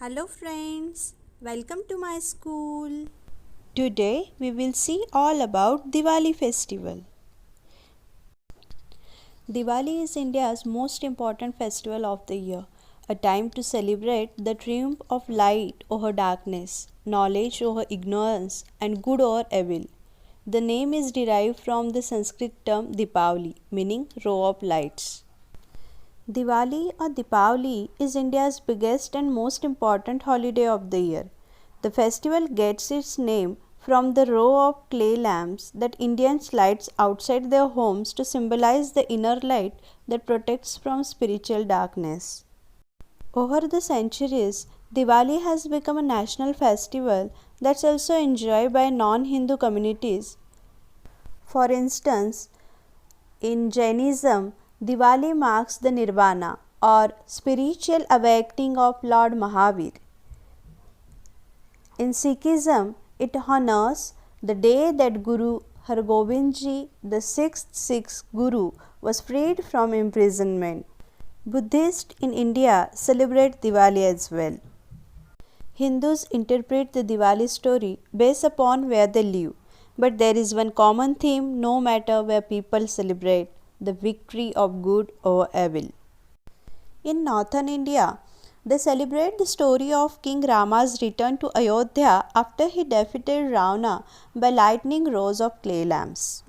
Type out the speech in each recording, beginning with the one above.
Hello friends, welcome to my school. Today we will see all about Diwali festival. Diwali is India's most important festival of the year, a time to celebrate the triumph of light over darkness, knowledge over ignorance, and good over evil. The name is derived from the Sanskrit term Dipavali, meaning row of lights. Diwali or Deepavali is India's biggest and most important holiday of the year. The festival gets its name from the row of clay lamps that Indians light outside their homes to symbolize the inner light that protects from spiritual darkness. Over the centuries, Diwali has become a national festival that's also enjoyed by non-Hindu communities. For instance, in Jainism, Diwali marks the Nirvana or spiritual awakening of Lord Mahavir. In Sikhism, it honors the day that Guru Hargobind Ji, the sixth Sikh Guru, was freed from imprisonment. Buddhists in India celebrate Diwali as well. Hindus interpret the Diwali story based upon where they live, but there is one common theme no matter where people celebrate: the victory of good over evil. In northern India, they celebrate the story of King Rama's return to Ayodhya after he defeated Ravana by lighting rows of clay lamps.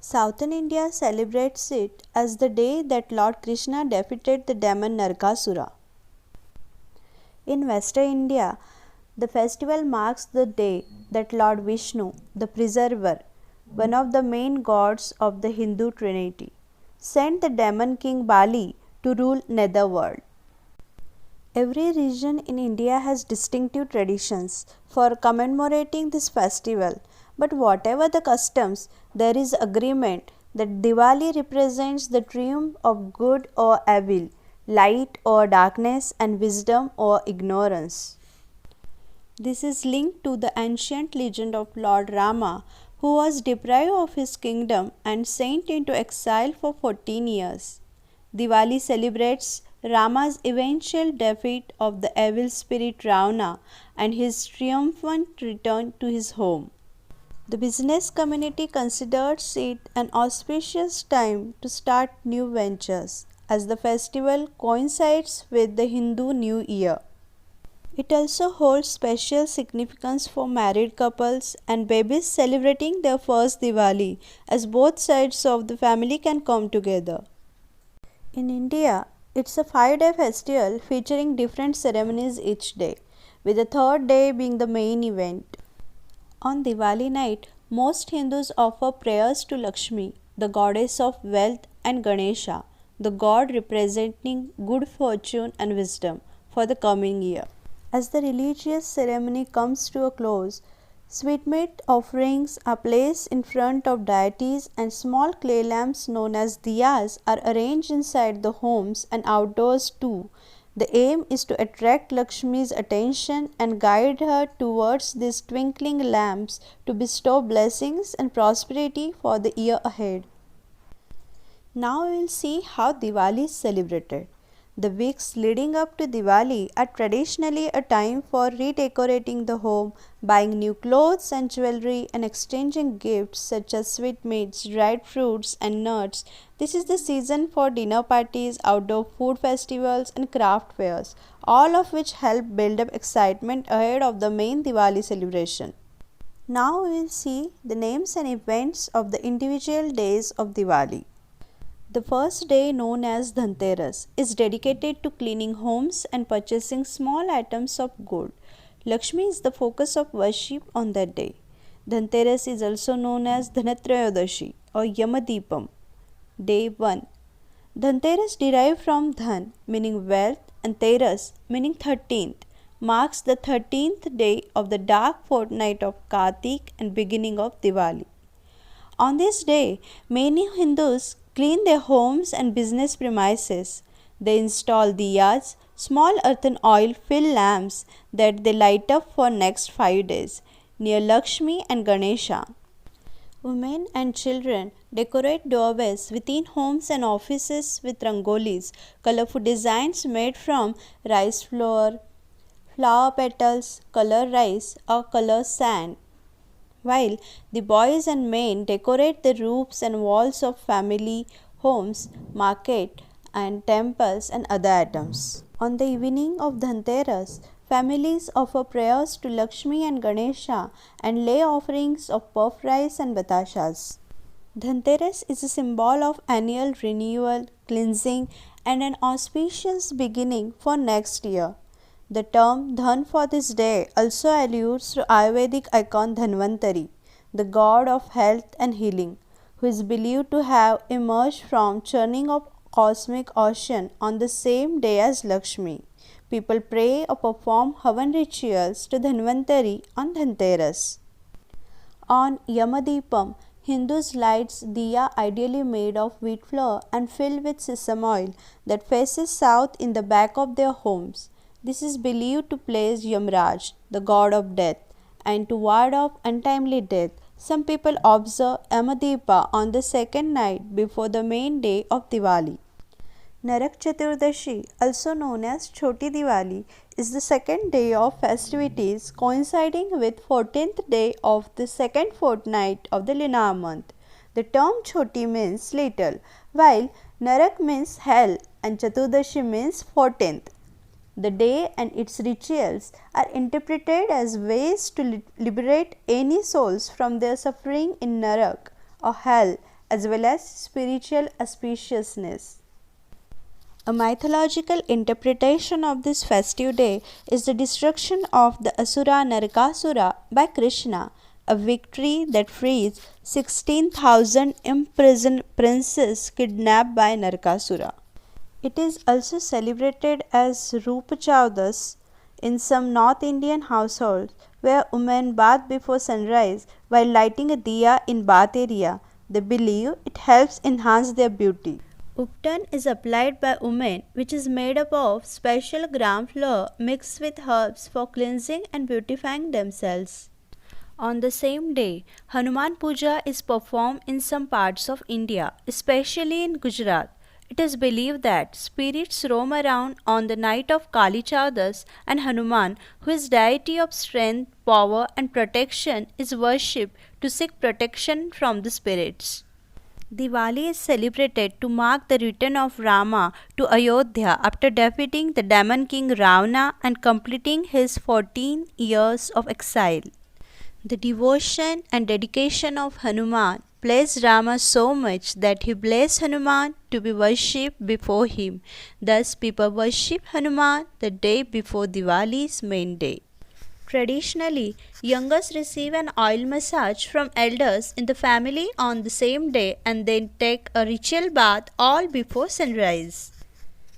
Southern India celebrates it as the day that Lord Krishna defeated the demon Narkasura. In Western India, the festival marks the day that Lord Vishnu, the preserver, one of the main gods of the Hindu trinity, sent the demon king Bali to rule netherworld. Every region in India has distinctive traditions for commemorating this festival, but whatever the customs, there is agreement that Diwali represents the triumph of good or evil, light or darkness, and wisdom or ignorance. This is linked to the ancient legend of Lord Rama, who was deprived of his kingdom and sent into exile for 14 years. Diwali celebrates Rama's eventual defeat of the evil spirit Ravana and his triumphant return to his home. The business community considers it an auspicious time to start new ventures, as the festival coincides with the Hindu New Year. It also holds special significance for married couples and babies celebrating their first Diwali, as both sides of the family can come together. In India, it's a 5-day festival featuring different ceremonies each day, with the third day being the main event. On Diwali night, most Hindus offer prayers to Lakshmi, the goddess of wealth, and Ganesha, the god representing good fortune and wisdom for the coming year. As the religious ceremony comes to a close, sweetmeat offerings are placed in front of deities and small clay lamps known as diyas are arranged inside the homes and outdoors too. The aim is to attract Lakshmi's attention and guide her towards these twinkling lamps to bestow blessings and prosperity for the year ahead. Now we will see how Diwali is celebrated. The weeks leading up to Diwali are traditionally a time for redecorating the home, buying new clothes and jewelry, and exchanging gifts such as sweetmeats, dried fruits, and nuts. This is the season for dinner parties, outdoor food festivals, and craft fairs, all of which help build up excitement ahead of the main Diwali celebration. Now we will see the names and events of the individual days of Diwali. The first day, known as Dhanteras, is dedicated to cleaning homes and purchasing small items of gold. Lakshmi is the focus of worship on that day. Dhanteras is also known as Dhanatrayodashi or Yamadipam. Day 1. Dhanteras derived from Dhan, meaning wealth, and Teras, meaning 13th, marks the 13th day of the dark fortnight of Kartik and beginning of Diwali. On this day, many Hindus clean their homes and business premises. They install diyas, small earthen oil-filled lamps that they light up for next 5 days near Lakshmi and Ganesha. Women and children decorate doorways within homes and offices with rangolis, colorful designs made from rice flour, flower petals, color rice, or color sand, while the boys and men decorate the roofs and walls of family homes, market, and temples and other items. On the evening of Dhanteras, families offer prayers to Lakshmi and Ganesha and lay offerings of puff rice and batashas. Dhanteras is a symbol of annual renewal, cleansing, and an auspicious beginning for next year. The term Dhan for this day also alludes to Ayurvedic icon Dhanvantari, the god of health and healing, who is believed to have emerged from churning of cosmic ocean on the same day as Lakshmi. People pray or perform Havan rituals to Dhanvantari on Dhanteras. On Yamadipam, Hindus light diya ideally made of wheat flour and filled with sesame oil that faces south in the back of their homes. This is believed to please Yamraj, the god of death, and to ward off untimely death. Some people observe Yamadipa on the second night before the main day of Diwali. Narak Chaturdashi, also known as Choti Diwali, is the second day of festivities coinciding with 14th day of the second fortnight of the lunar month. The term Choti means little, while Narak means hell and Chaturdashi means 14th. The day and its rituals are interpreted as ways to liberate any souls from their suffering in Narak or hell, as well as spiritual auspiciousness. A mythological interpretation of this festive day is the destruction of the Asura Narakasura by Krishna, a victory that frees 16,000 imprisoned princes kidnapped by Narakasura. It is also celebrated as Rupa Chaudas in some North Indian households where women bath before sunrise while lighting a diya in bath area. They believe it helps enhance their beauty. Uptan is applied by women, which is made up of special gram flour mixed with herbs for cleansing and beautifying themselves. On the same day, Hanuman Puja is performed in some parts of India, especially in Gujarat. It is believed that spirits roam around on the night of Kali Chaudas, and Hanuman, who is deity of strength, power and protection, is worshipped to seek protection from the spirits. Diwali is celebrated to mark the return of Rama to Ayodhya after defeating the demon king Ravana and completing his 14 years of exile. The devotion and dedication of Hanuman pleased Rama so much that he blessed Hanuman to be worshipped before him. Thus, people worship Hanuman the day before Diwali's main day. Traditionally, youngers receive an oil massage from elders in the family on the same day and then take a ritual bath all before sunrise.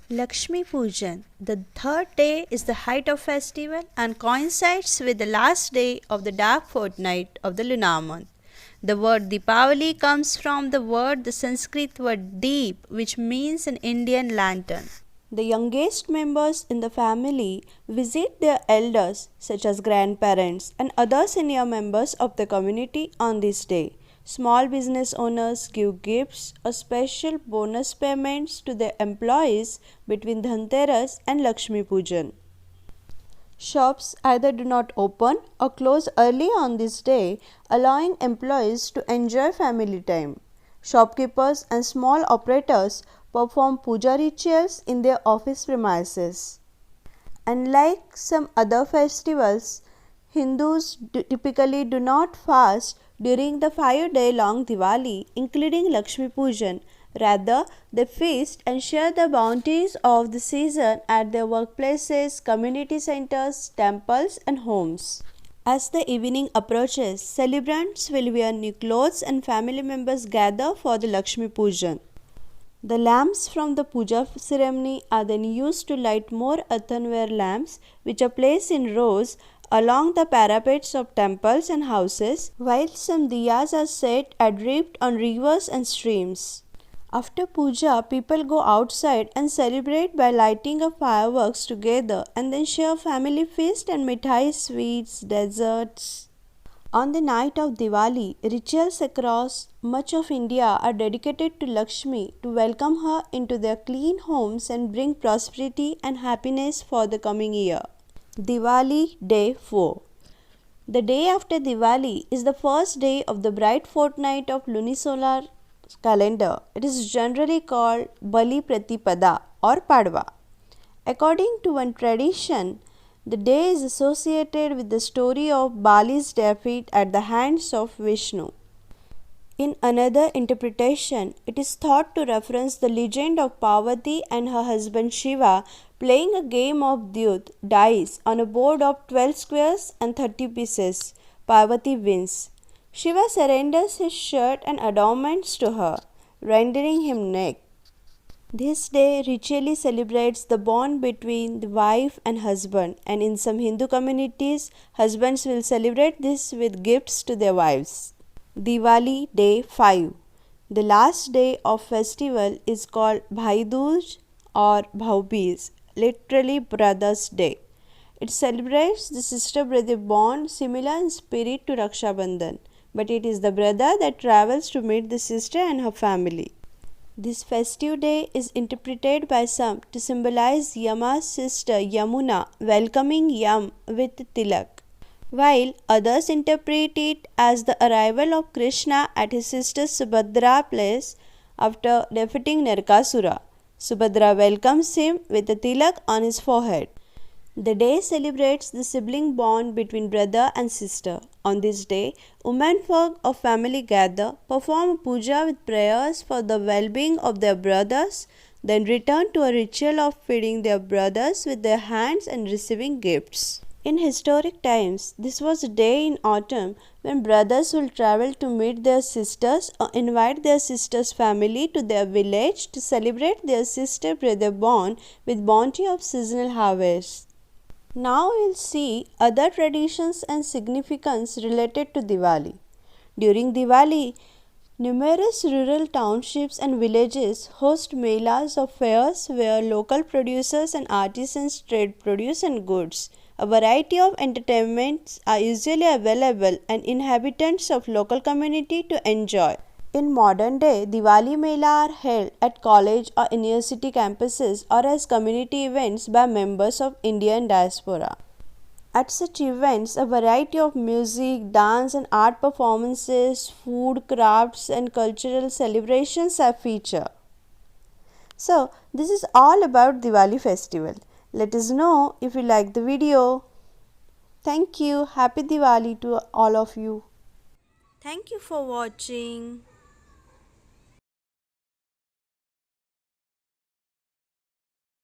Lakshmi Pujan. The third day is the height of festival and coincides with the last day of the dark fortnight of the lunar month. The word Deepavali comes from the Sanskrit word Deep, which means an Indian lantern. The youngest members in the family visit their elders, such as grandparents and other senior members of the community on this day. Small business owners give gifts or special bonus payments to their employees between Dhanteras and Lakshmi Pujan. Shops either do not open or close early on this day, allowing employees to enjoy family time. Shopkeepers and small operators perform puja rituals in their office premises. Unlike some other festivals, Hindus typically do not fast during the 5-day-long Diwali, including Lakshmi Pujan. Rather, they feast and share the bounties of the season at their workplaces, community centers, temples, and homes. As the evening approaches, celebrants will wear new clothes and family members gather for the Lakshmi Pujan. The lamps from the puja ceremony are then used to light more earthenware lamps, which are placed in rows along the parapets of temples and houses, while some diyas are set adrift on rivers and streams. After puja, people go outside and celebrate by lighting up fireworks together and then share family feast and mithai, sweets, desserts. On the night of Diwali, rituals across much of India are dedicated to Lakshmi to welcome her into their clean homes and bring prosperity and happiness for the coming year. Diwali Day 4. The day after Diwali is the first day of the bright fortnight of lunisolar calendar. It is generally called Bali Pratipada or Padwa. According to one tradition, the day is associated with the story of Bali's defeat at the hands of Vishnu. In another interpretation, it is thought to reference the legend of Parvati and her husband Shiva playing a game of Dyut dice on a board of 12 squares and 30 pieces. Parvati wins. Shiva surrenders his shirt and adornments to her, rendering him naked. This day ritually celebrates the bond between the wife and husband, and in some Hindu communities, husbands will celebrate this with gifts to their wives. Diwali Day 5. The last day of festival is called Bhai Dooj or Bhau-Beej, literally Brother's Day. It celebrates the sister-brother bond similar in spirit to Raksha Bandhan, but it is the brother that travels to meet the sister and her family. This festive day is interpreted by some to symbolize Yama's sister Yamuna welcoming Yam with tilak, while others interpret it as the arrival of Krishna at his sister Subhadra's place after defeating Narkasura. Subhadra welcomes him with a tilak on his forehead. The day celebrates the sibling bond between brother and sister. On this day, womenfolk of family gather, perform puja with prayers for the well-being of their brothers, then return to a ritual of feeding their brothers with their hands and receiving gifts. In historic times, this was a day in autumn when brothers will travel to meet their sisters or invite their sister's family to their village to celebrate their sister-brother bond with bounty of seasonal harvests. Now we'll see other traditions and significance related to Diwali. During Diwali, numerous rural townships and villages host melas or fairs where local producers and artisans trade produce and goods. A variety of entertainments are usually available and inhabitants of local community to enjoy. In modern day, Diwali Mela are held at college or university campuses or as community events by members of Indian diaspora. At such events, a variety of music, dance and art performances, food, crafts and cultural celebrations are featured. So, this is all about Diwali festival. Let us know if you like the video. Thank you. Happy Diwali to all of you. Thank you for watching.